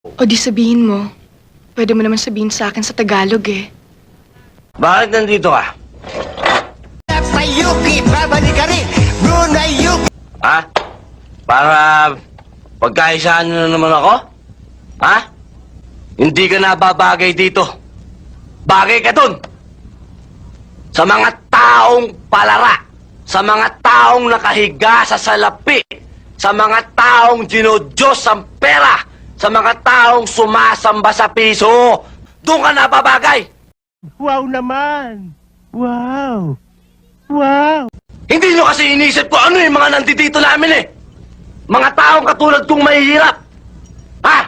O di sabihin mo. Pwede mo naman sabihin sa akin sa Tagalog eh. Bakit nandito ka? Sayuki, babalik ka rin! Brunei Yuki! Ha? Para pagkaisahan na naman ako? Ha? Hindi ka nababagay dito. Bagay ka dun! Sa mga taong palara, sa mga taong nakahiga sa salapi, sa mga taong dinodiyos ang pera, sa mga taong sumasamba sa piso, doon ka nababagay! Wow naman! Wow! Wow! Hindi nyo kasi inisip ko ano yung mga nandito namin eh. Mga taong katulad kong mahihirap. Ha?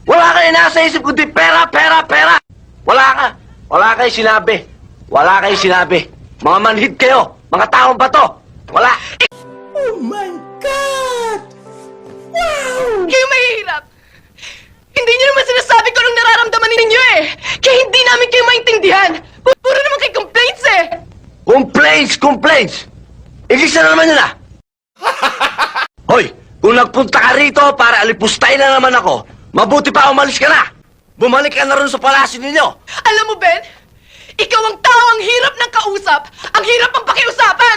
Wala kayo nasa isip kundi pera, pera, pera. Wala ka. Wala kayo sinabi. Wala kayo sinabi. Mga manhid kayo. Mga taong bato. Wala. Oh my God! Wow! Kayo mahihirap! Hindi niyo naman sinasabi ko anong nararamdaman ninyo eh! Kaya hindi namin kayo maintindihan! Puro naman kayo complaints eh! Complaints, complaints. Igisa na naman yun ah. Hoy, kung nagpunta ka rito para alipustay na naman ako, mabuti pa umalis ka na. Bumalik ka na rin sa palasyo ninyo. Alam mo, Ben? Ikaw ang tao ang hirap ng kausap, ang hirap ang pakiusapan!